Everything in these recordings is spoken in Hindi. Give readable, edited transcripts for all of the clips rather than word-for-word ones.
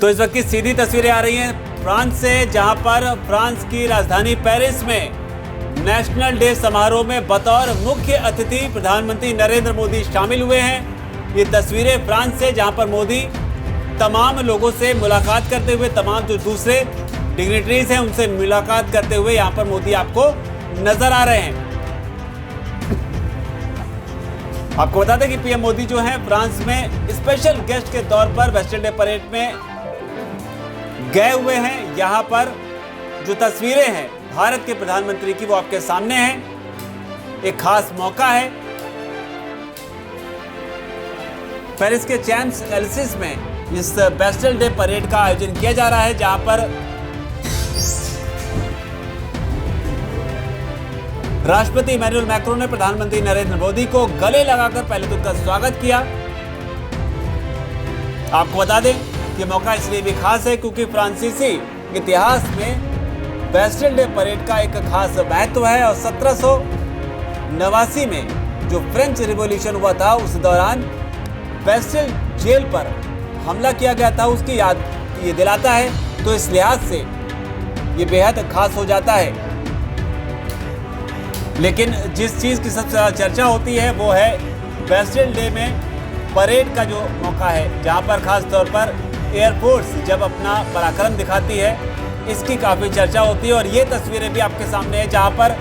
तो इस वक्त की सीधी तस्वीरें आ रही हैं फ्रांस से, जहां पर फ्रांस की राजधानी पेरिस में नेशनल डे समारोह में बतौर मुख्य अतिथि प्रधानमंत्री नरेंद्र मोदी शामिल हुए हैं। ये तस्वीरें फ्रांस से, जहां पर मोदी तमाम लोगों से मुलाकात करते हुए, तमाम जो दूसरे डिग्निटरीज हैं उनसे मुलाकात करते हुए यहां पर मोदी आपको नजर आ रहे हैं। आपको बता दें कि पीएम मोदी जो है फ्रांस में स्पेशल गेस्ट के तौर पर वेस्टर्न डे परेड में गए हुए हैं। यहां पर जो तस्वीरें हैं भारत के प्रधानमंत्री की वो आपके सामने हैं। एक खास मौका है। पेरिस के चैम्प्स एलिसीज में इस वेस्टर्न डे परेड का आयोजन किया जा रहा है, जहां पर राष्ट्रपति इमैनुअल मैक्रोन ने प्रधानमंत्री नरेंद्र मोदी को गले लगाकर पहले तो उनका स्वागत किया। आपको बता दें कि मौका इसलिए भी खास है क्योंकि फ्रांसीसी इतिहास में वेस्टर्न डे परेड का एक खास महत्व है और 1789 में जो फ्रेंच रिवॉल्यूशन हुआ था उस दौरान बेस्टिल जेल पर हमला किया गया था, उसकी याद ये दिलाता है। तो इस लिहाज से ये बेहद खास हो जाता है। लेकिन जिस चीज़ की सबसे ज़्यादा चर्चा होती है वो है वेस्टर्न डे में परेड का जो मौका है, जहां पर खास तौर पर एयरफोर्स जब अपना पराक्रम दिखाती है, इसकी काफ़ी चर्चा होती है। और ये तस्वीरें भी आपके सामने है, जहां पर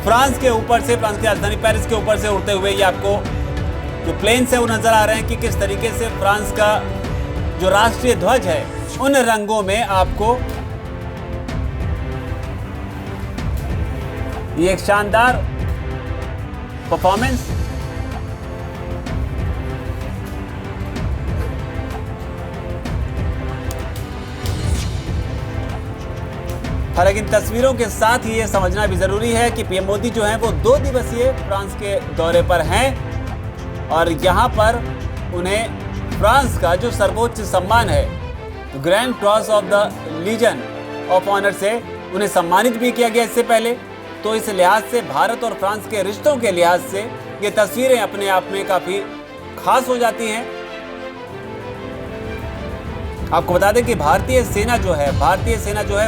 फ्रांस के ऊपर से, फ्रांस की राजधानी पेरिस के ऊपर से उड़ते हुए ये आपको जो प्लेन्स है वो नज़र आ रहे हैं कि किस तरीके से फ्रांस का जो राष्ट्रीय ध्वज है उन रंगों में आपको ये एक शानदार परफॉर्मेंस। हालांकि इन तस्वीरों के साथ ही ये समझना भी जरूरी है कि पीएम मोदी जो हैं वो 2 दिवसीय फ्रांस के दौरे पर हैं और यहां पर उन्हें फ्रांस का जो सर्वोच्च सम्मान है Grand Cross of the Legion of Honour से उन्हें सम्मानित भी किया गया इससे पहले। तो इस लिहाज से भारत और फ्रांस के रिश्तों के लिहाज से ये तस्वीरें अपने आप में काफ़ी खास हो जाती हैं। आपको बता दें कि भारतीय सेना जो है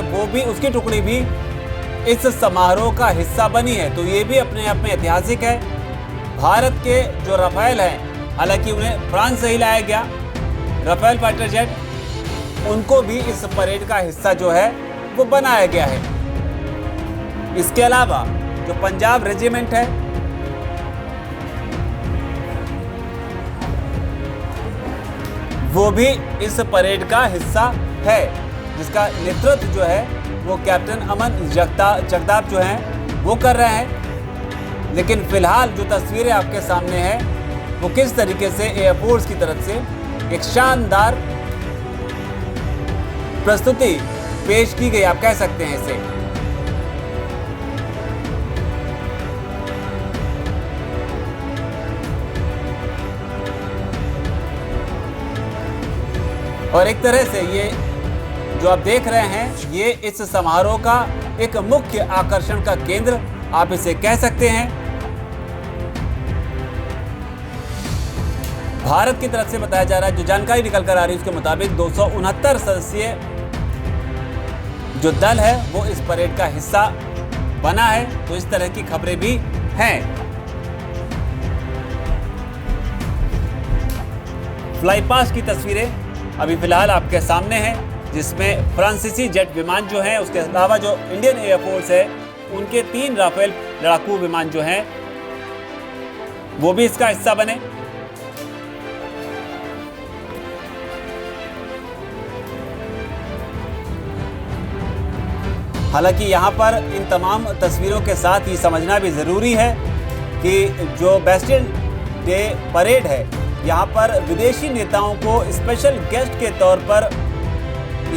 वो भी, उसकी टुकड़ी भी इस समारोह का हिस्सा बनी है। तो ये भी अपने आप में ऐतिहासिक है। भारत के जो राफेल हैं, हालांकि उन्हें फ्रांस से ही लाया गया, राफेल फाइटर जेट, उनको भी इस परेड का हिस्सा जो है वो बनाया गया है। इसके अलावा जो पंजाब रेजिमेंट है वो भी इस परेड का हिस्सा है, जिसका नेतृत्व जो है वो कैप्टन अमन जगताप जो हैं वो कर रहे हैं। लेकिन फिलहाल जो तस्वीरें आपके सामने हैं वो किस तरीके से एयरफोर्स की तरफ से एक शानदार प्रस्तुति पेश की गई, आप कह सकते हैं इसे। और एक तरह से ये जो आप देख रहे हैं ये इस समारोह का एक मुख्य आकर्षण का केंद्र आप इसे कह सकते हैं। भारत की तरफ से बताया जा रहा है, जो जानकारी निकल कर आ रही है उसके मुताबिक 269 सदस्यीय जो दल है वो इस परेड का हिस्सा बना है। तो इस तरह की खबरें भी हैं। फ्लाई पास्ट की तस्वीरें अभी फिलहाल आपके सामने हैं, जिसमें फ्रांसीसी जेट विमान जो हैं, उसके अलावा जो इंडियन एयरफोर्स है उनके 3 राफेल लड़ाकू विमान जो हैं वो भी इसका हिस्सा बने। हालांकि यहाँ पर इन तमाम तस्वीरों के साथ ये समझना भी ज़रूरी है कि जो वेस्टर्न डे परेड है यहाँ पर विदेशी नेताओं को स्पेशल गेस्ट के तौर पर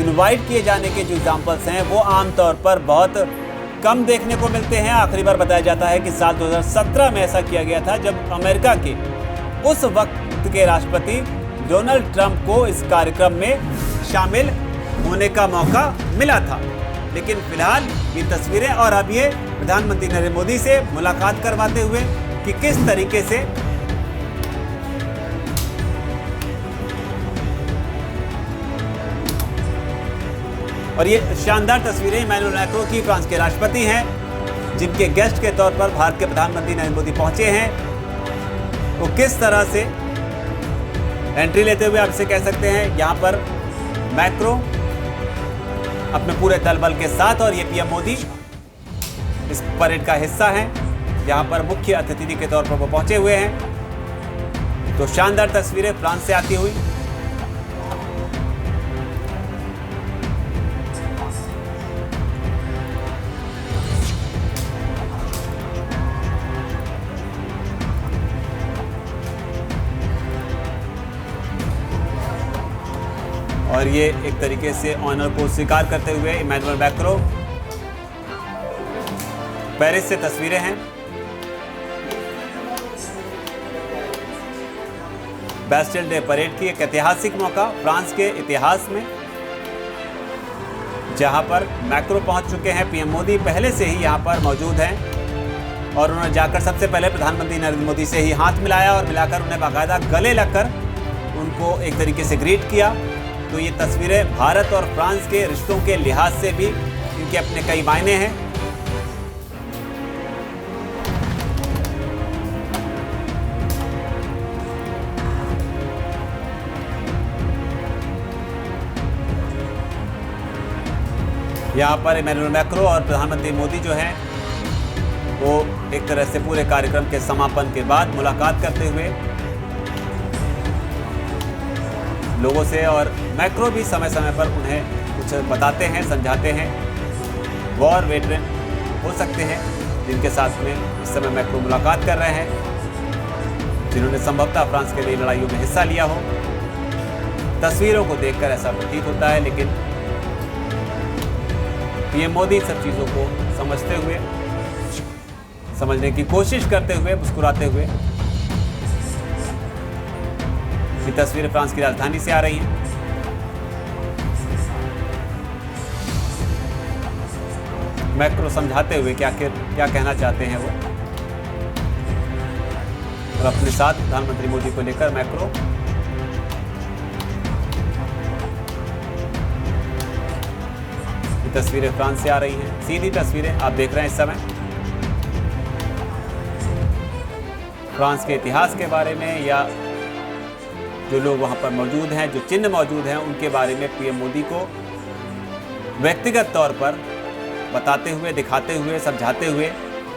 इनवाइट किए जाने के जो एग्जाम्पल्स हैं वो आमतौर पर बहुत कम देखने को मिलते हैं। आखिरी बार बताया जाता है कि साल 2017 में ऐसा किया गया था, जब अमेरिका के उस वक्त के राष्ट्रपति डोनाल्ड ट्रंप को इस कार्यक्रम में शामिल होने का मौका मिला था। लेकिन फिलहाल ये तस्वीरें और अब ये प्रधानमंत्री नरेंद्र मोदी से मुलाकात करवाते हुए कि किस तरीके से और ये शानदार तस्वीरें इमैनुअल मैक्रों की, फ्रांस के राष्ट्रपति हैं, जिनके गेस्ट के तौर पर भारत के प्रधानमंत्री नरेंद्र मोदी पहुंचे हैं। वो किस तरह से एंट्री लेते हुए आप इसे कह सकते हैं, यहाँ पर मैक्रो अपने पूरे दल बल के साथ, और ये पीएम मोदी इस परेड का हिस्सा हैं, यहाँ पर मुख्य अतिथि के तौर पर वो पहुंचे हुए हैं। तो शानदार तस्वीरें फ्रांस से आती हुई। और ये एक तरीके से ऑनर को स्वीकार करते हुए इमैनुअल मैक्रों, पेरिस से तस्वीरें हैं। बेस्टिल डे परेड की एक ऐतिहासिक मौका फ्रांस के इतिहास में, जहां पर मैक्रों पहुंच चुके हैं। पीएम मोदी पहले से ही यहां पर मौजूद हैं और उन्होंने जाकर सबसे पहले प्रधानमंत्री नरेंद्र मोदी से ही हाथ मिलाया और मिलाकर उन्हें बाकायदा गले लगकर उनको एक तरीके से ग्रीट किया। तो ये तस्वीरें भारत और फ्रांस के रिश्तों के लिहाज से भी इनके अपने कई मायने हैं। यहाँ पर इमैनुअल मैक्रों और प्रधानमंत्री मोदी जो हैं वो एक तरह से पूरे कार्यक्रम के समापन के बाद मुलाकात करते हुए लोगों से, और मैक्रों भी समय समय पर उन्हें कुछ बताते हैं, समझाते हैं। वॉर वेटरन हो सकते हैं जिनके साथ में इस समय मैक्रों मुलाकात कर रहे हैं, जिन्होंने संभवतः फ्रांस के लिए लड़ाइयों में हिस्सा लिया हो। तस्वीरों को देखकर ऐसा प्रतीत होता है, लेकिन पीएम मोदी सब चीज़ों को समझते हुए, समझने की कोशिश करते हुए, मुस्कुराते हुए। ये तस्वीरें फ्रांस की राजधानी से आ रही हैं। मैक्रों समझाते हुए क्या कहना चाहते हैं वो, और अपने साथ प्रधानमंत्री मोदी को लेकर मैक्रों ये तस्वीरें फ्रांस से आ रही हैं। सीधी तस्वीरें आप देख रहे हैं इस समय। फ्रांस के इतिहास के बारे में, या जो लोग वहां पर मौजूद हैं, जो चिन्ह मौजूद हैं, उनके बारे में पीएम मोदी को व्यक्तिगत तौर पर बताते हुए, दिखाते हुए, समझाते हुए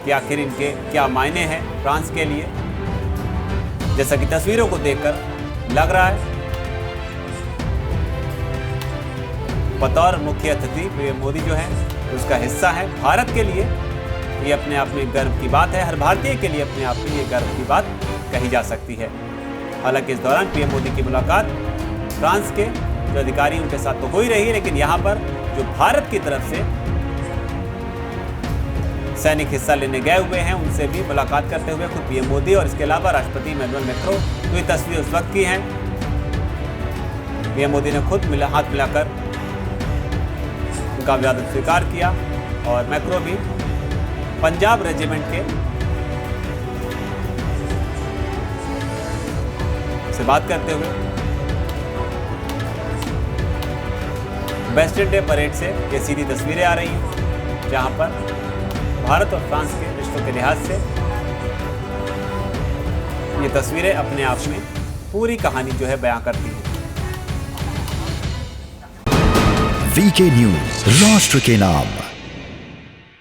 कि आखिर इनके क्या मायने हैं फ्रांस के लिए। जैसा कि तस्वीरों को देखकर लग रहा है, बतौर मुख्य अतिथि पीएम मोदी जो है उसका हिस्सा है। भारत के लिए ये अपने आप में गर्व की बात है, हर भारतीय के लिए अपने आप में ये गर्व की बात कही जा सकती है। हालांकि इस दौरान पीएम मोदी की मुलाकात फ्रांस के जो अधिकारी उनके साथ तो हो ही रही है, लेकिन यहाँ पर जो भारत की तरफ से सैनिक हिस्सा लेने गए हुए हैं उनसे भी मुलाकात करते हुए खुद पीएम मोदी, और इसके अलावा राष्ट्रपति इमैनुअल मैक्रों। तो ये तस्वीर उस वक्त की हैं, पीएम मोदी ने खुद हाथ मिलाकर उनका अभिवादन स्वीकार किया, और मैक्रों भी पंजाब रेजिमेंट के से बात करते हुए बेस्टिल डे परेड से ये सीधी तस्वीरें आ रही हैं, जहां पर भारत और फ्रांस के रिश्तों के लिहाज से ये तस्वीरें अपने आप में पूरी कहानी जो है बयां करती हैं। वीके न्यूज़, राष्ट्र के नाम।